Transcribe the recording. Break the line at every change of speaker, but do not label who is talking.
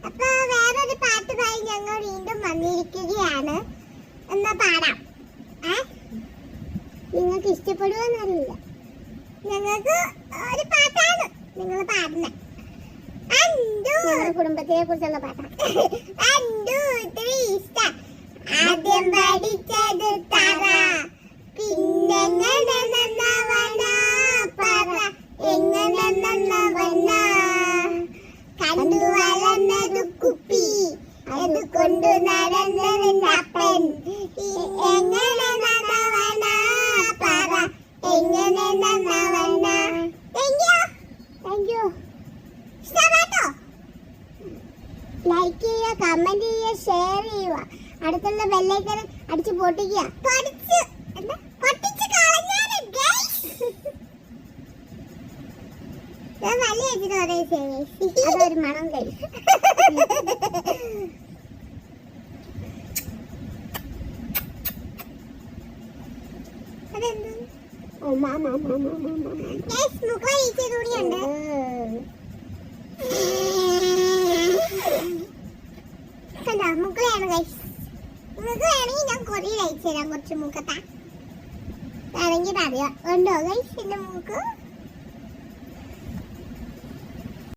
അപ്പൊ വേറൊരു പാട്ടുമായി ഞങ്ങൾ വീണ്ടും വന്നിരിക്കുകയാണ്. എന്നാ പാടാം. നിങ്ങൾക്ക് ഇഷ്ടപ്പെടുവോന്നറിയില്ല. ഞങ്ങൾക്ക് ഒരു പാട്ടാണ് നിങ്ങൾ പാടുന്നത്. കുടുംബത്തിനെ കുറിച്ചുള്ള പാട്ടാണ്. ആദ്യം പഠിച്ചത് തറ, പിന്നെ കണ്ടു വളർന്നത് കുപ്പി, അത് കൊണ്ടു നടന്നതിന്റെ അപ്പൻ. എങ്ങനെ നന്നവന പറ, എങ്ങനെ നന്നവന. ഇഷ്ടമാട്ടോ? ലൈക്ക് ചെയ്യുക, കമന്റ് ചെയ്യുക, ഷെയർ ചെയ്യുക. അടുത്തുള്ള ബെല്ലൈക്കൺ അടിച്ച് പൊട്ടിക്കുക. പൊട്ടിച്ച് കളഞ്ഞാല് അതൊരു മണം കഴിയും. മുക്കളയാണ് ഗൈസ്. നിങ്ങൾക്ക് വേണമെങ്കിൽ ഞാൻ കുറേ കഴിച്ചു തരാം. കുറച്ച് മൂക്കത്താ വേണമെങ്കിൽ പറയാം. ഉണ്ടോ ഗൈസ് എന്റെ മൂക്ക്?